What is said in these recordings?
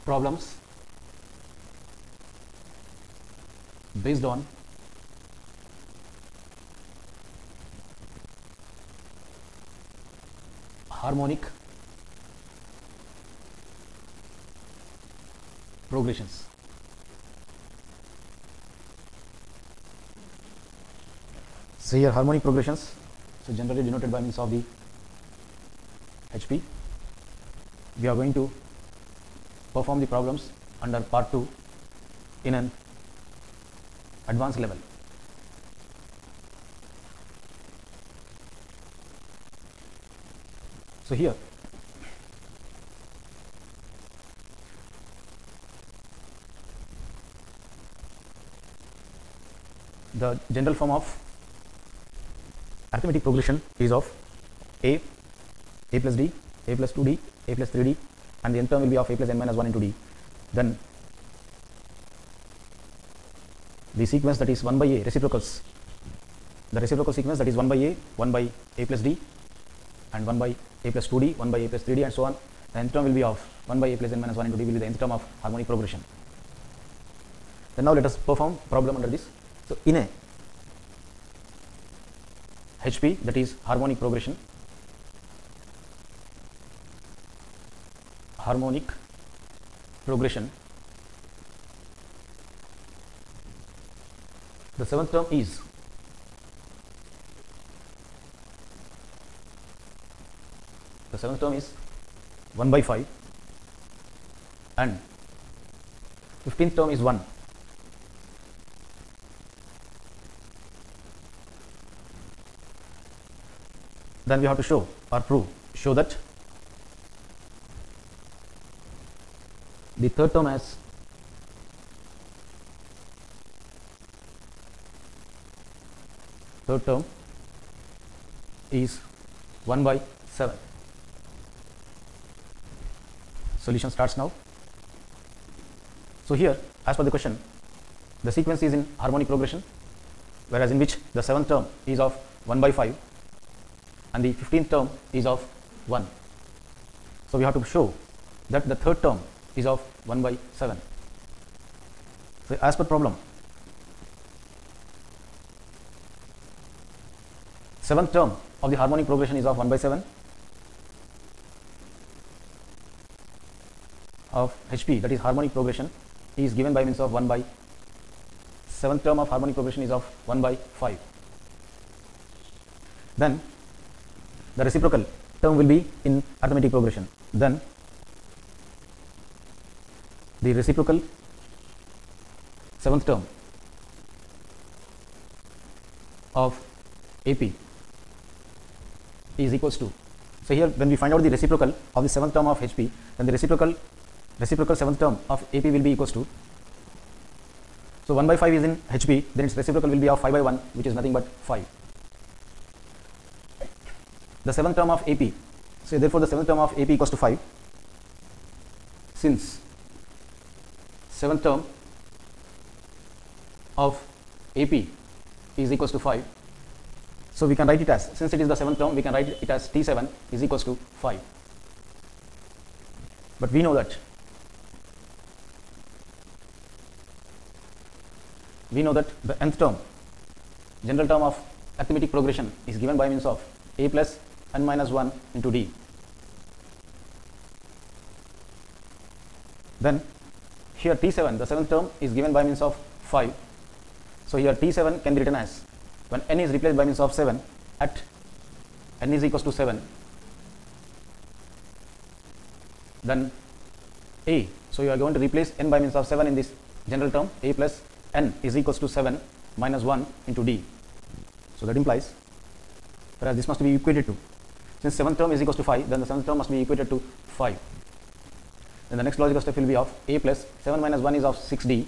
problems based on harmonic progressions. So here harmonic progressions, so generally denoted by means of the HP. We are going to perform the problems under part 2 in an advanced level. So here the general form of arithmetic progression is of a plus d, a plus 2d, a plus 3d, and the nth term will be of a plus n minus 1 into d. Then the sequence that is 1 by a reciprocals, the reciprocal sequence that is 1 by a plus d, and 1 by a plus 2d, 1 by a plus 3d, and so on. The nth term will be of 1 by a plus n minus 1 into d will be the nth term of harmonic progression. Then now let us perform problem under this. So in a HP, that is harmonic progression, the seventh term is the seventh term is 1 by 5 and 15th term is 1. Then we have to show or show that the third term is 1 by 7. Solution starts now. So here, as per the question, the sequence is in harmonic progression, whereas in which the seventh term is of 1 by 5 and the 15th term is of 1. So we have to show that the third term is of 1 by 7. So as per problem, seventh term of the harmonic progression is of 1 by 7 of HP, that is harmonic progression, is given by means of 1 by, seventh term of harmonic progression is of 1 by 5. Then the reciprocal term will be in arithmetic progression. Then the reciprocal seventh term of AP is equals to, so here when we find out the reciprocal of the seventh term of HP, then the reciprocal seventh term of AP will be equals to, so 1 by 5 is in HP, then its reciprocal will be of 5 by 1, which is nothing but 5. The seventh term of AP, so therefore the seventh term of AP equals to 5. Since seventh term of AP is equals to 5, so we can write it as, since it is the seventh term, we can write it as T7 is equals to 5. But we know that the nth term, general term of arithmetic progression, is given by means of a plus n minus 1 into d. Then here T7, the seventh term, is given by means of 5. So here T7 can be written as, when n is replaced by means of 7 at n is equals to 7, then a, so you are going to replace n by means of 7 in this general term, a plus n is equals to 7 minus 1 into d. So that implies, whereas this must be equated to, since seventh term is equals to 5, then the seventh term must be equated to 5. Then the next logical step will be of a plus 7 minus 1 is of 6d,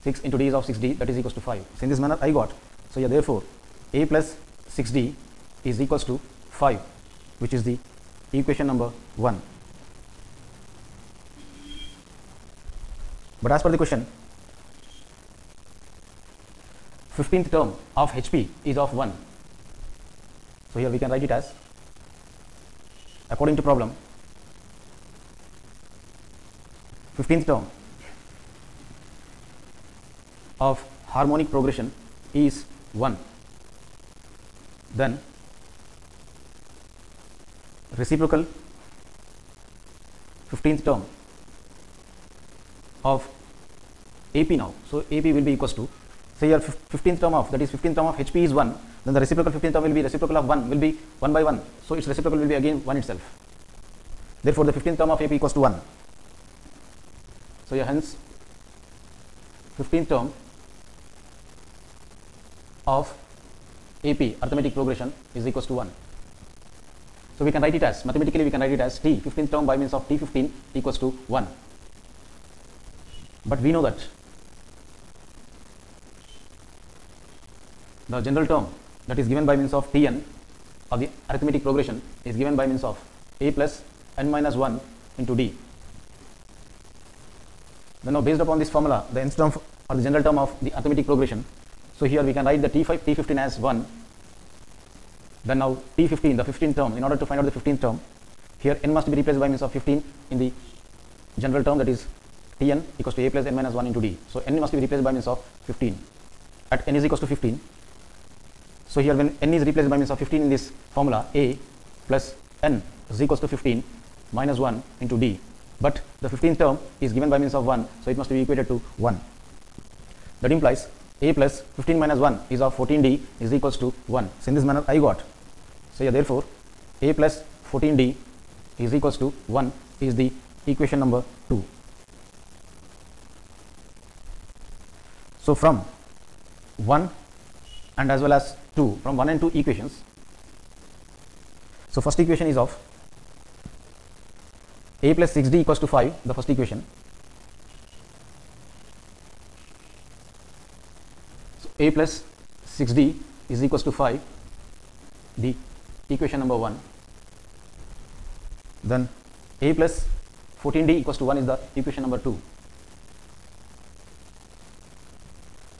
6 into d is of 6d, that is equals to 5. So in this manner I got, so yeah, therefore a plus 6d is equals to 5, which is the equation number 1. But as per the question, 15th term of HP is of 1. So here we can write it as, according to problem, 15th term of harmonic progression is 1, then reciprocal 15th term of AP now. So AP will be equals to, say your 15th term of, that is 15th term of HP is 1, then the reciprocal 15th term will be reciprocal of 1 will be 1 by 1. So its reciprocal will be again 1 itself. Therefore the 15th term of AP equals to 1. So here hence 15th term of AP arithmetic progression is equals to 1. So we can write it as, mathematically we can write it as T 15th term by means of T15 equals to 1. But we know that the general term that is given by means of Tn of the arithmetic progression is given by means of A plus n minus 1 into D. Then now based upon this formula, the nth term or the general term of the arithmetic progression, so here we can write the T15 as 1. Then now T15, the 15th term, in order to find out the 15th term, here n must be replaced by means of 15 in the general term, that is Tn equals to A plus n minus 1 into D. So n must be replaced by means of 15 at n is equals to 15. So here when n is replaced by means of 15 in this formula, A plus n is equals to 15 minus 1 into D. But the 15th term is given by means of 1, so it must be equated to 1. That implies A plus 15 minus 1 is of 14D is equals to 1. So in this manner I got. So yeah, therefore A plus 14D is equals to 1 is the equation number 2. So from 1 and as well as 2, from 1 and 2 equations, so first equation is of A plus 6D equals to 5, the first equation. So A plus 6D is equals to 5, the equation number 1. Then A plus 14D equals to 1 is the equation number 2.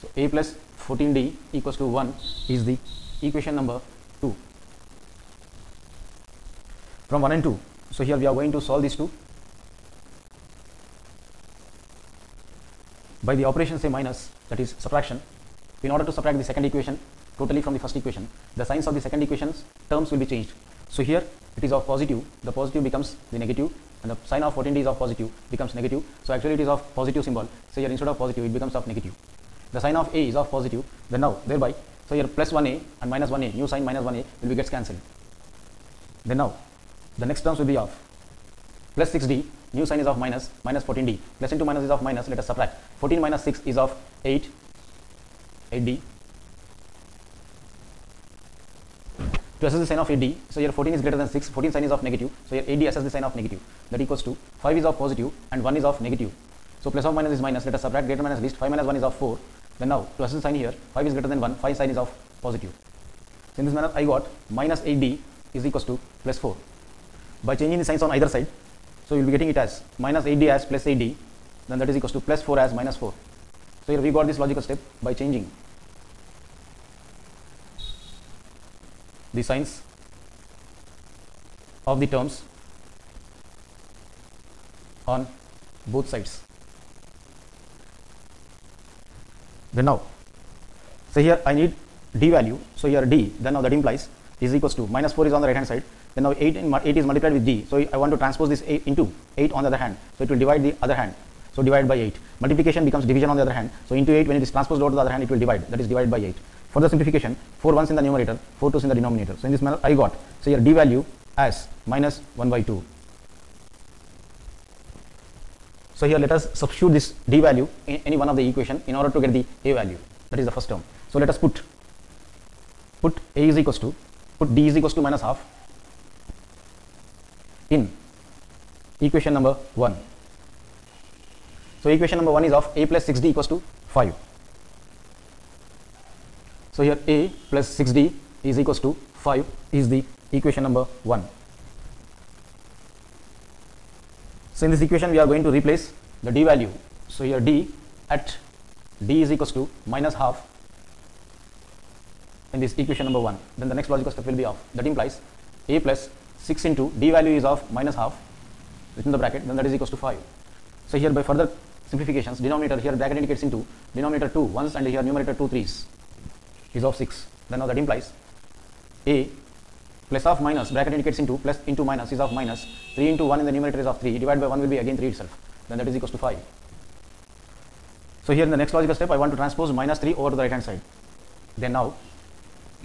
So A plus 14D equals to 1 is the equation number 2. From 1 and 2, so here we are going to solve these two by the operation say minus, that is subtraction. In order to subtract the second equation totally from the first equation, the signs of the second equation's terms will be changed. So here it is of positive, the positive becomes the negative, and the sign of 14D is of positive becomes negative. So actually it is of positive symbol. So here instead of positive it becomes of negative. The sign of A is of positive, then now thereby, so here plus 1A and minus 1A, new sign minus 1A will be gets cancelled. Then now the next terms will be of plus 6D, new sign is of minus 14D, plus into minus is of minus, let us subtract. 14 minus 6 is of 8D. To assess the sign of 8D, so here 14 is greater than 6, 14 sign is of negative, so here 8D assess the sign of negative, that equals to 5 is of positive and 1 is of negative. So plus or minus is minus, let us subtract, greater minus least, 5 minus 1 is of 4. Then now to assess the sign here, 5 is greater than 1, 5 sign is of positive. So in this manner I got minus 8D is equals to plus 4. By changing the signs on either side, so you will be getting it as minus 8D as plus 8D, then that is equals to plus 4 as minus 4. So here we got this logical step by changing the signs of the terms on both sides. Then now, so here I need D value, so here D, then now that implies is equals to minus 4 is on the right hand side, then now 8 is multiplied with D, so I want to transpose this 8 into 8 on the other hand, so it will divide the other hand, so divide by 8. Multiplication becomes division on the other hand, so into 8 when it is transposed over to the other hand it will divide, that is divide by 8. For the simplification, 4 ones in the numerator, 4 2s in the denominator. So in this manner I got, so here D value as minus 1 by 2. So here let us substitute this D value in any one of the equation in order to get the A value, that is the first term. So let us put A is equals to, put D is equals to minus half in equation number 1. So equation number 1 is of A plus 6D equals to 5. So here A plus 6D is equals to 5 is the equation number 1. So in this equation we are going to replace the D value. So here D at D is equals to minus half in this equation number 1. Then the next logical step will be of, that implies A plus 6 into D value is of minus half within the bracket, then that is equals to 5. So here by further simplifications, denominator here bracket indicates into denominator 2 once and here numerator 2 threes is of 6. Then now that implies a plus of minus bracket indicates into plus into minus is of minus 3 into 1 in the numerator is of 3 divided by 1 will be again 3 itself. Then that is equals to 5. So here in the next logical step I want to transpose minus 3 over to the right hand side. Then now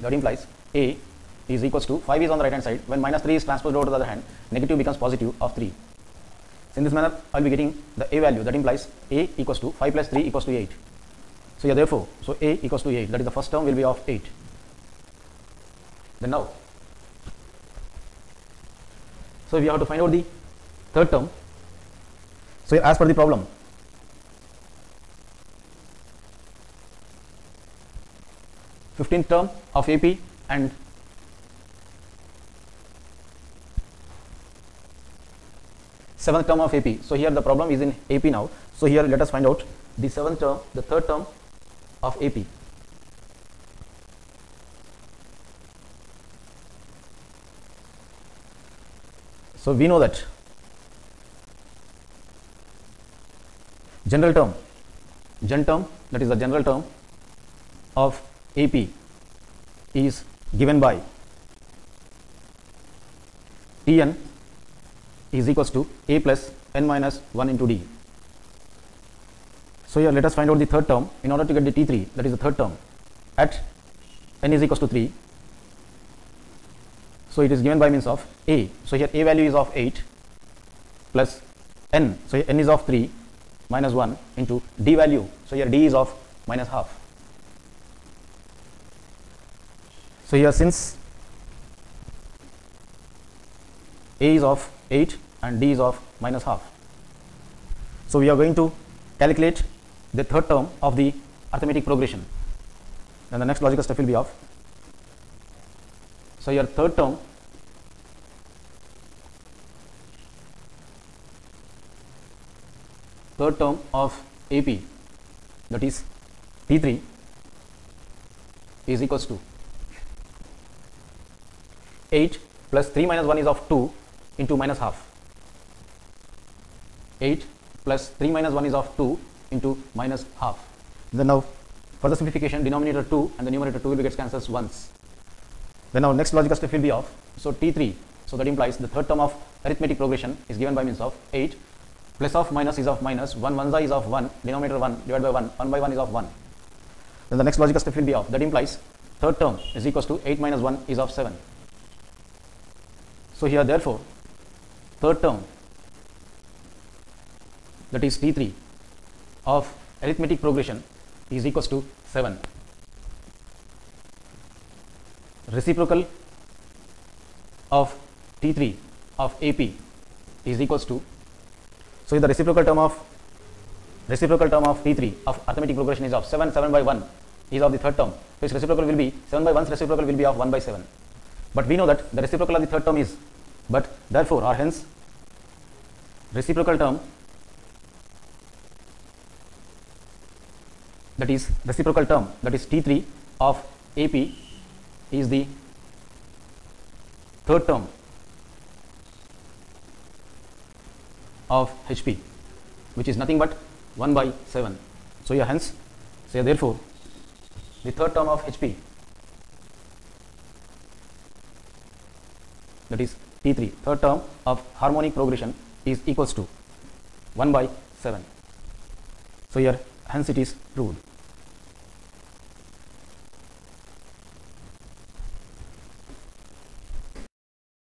that implies a is equals to 5 is on the right hand side. When minus 3 is transposed over to the other hand, negative becomes positive of 3. So in this manner I will be getting the a value, that implies a equals to 5 plus 3 equals to 8. So here therefore, so a equals to 8, that is the first term will be of 8. Then now, so we have to find out the third term. So here as per the problem, fifteenth term of AP and seventh term of AP. So here the problem is in AP now. So here let us find out the seventh term, the third term of AP. So we know that general term, that is the general term of AP is given by Tn is equals to a plus n minus 1 into d. So here let us find out the third term in order to get the T3, that is the third term at n is equals to 3. So it is given by means of a. So here a value is of 8 plus n. So here n is of 3 minus 1 into d value. So here d is of minus half. So here since a is of 8 and d is of minus half, so we are going to calculate the third term of the arithmetic progression. Then the next logical step will be of, so your third term of AP, that is T3, is equals to 8 plus 3 minus 1 is of 2 into minus half. 8 plus 3 minus 1 is of 2 into minus half. Then now for the simplification, denominator 2 and the numerator 2 will get cancelled once. Then now next logical step will be of, so T3, so that implies the third term of arithmetic progression is given by means of 8 plus of minus is of minus 1 1 is of 1, denominator 1 divided by 1, 1 by 1 is of 1. Then the next logical step will be of, that implies third term is equals to 8 minus 1 is of 7. So here therefore third term, that is T3 of arithmetic progression is equals to 7. Reciprocal of T3 of AP is equals to, so the reciprocal term of T3 of arithmetic progression is of 7, 7 by 1 is of the third term. So its reciprocal will be 7 by 1's reciprocal will be of 1 by 7. But we know that the reciprocal of the third term is, but therefore or hence reciprocal term, that is T3 of AP is the third term of HP, which is nothing but 1 by 7. So here hence, so therefore the third term of HP, that is T3, third term of harmonic progression is equals to 1 by 7. So here hence it is proved.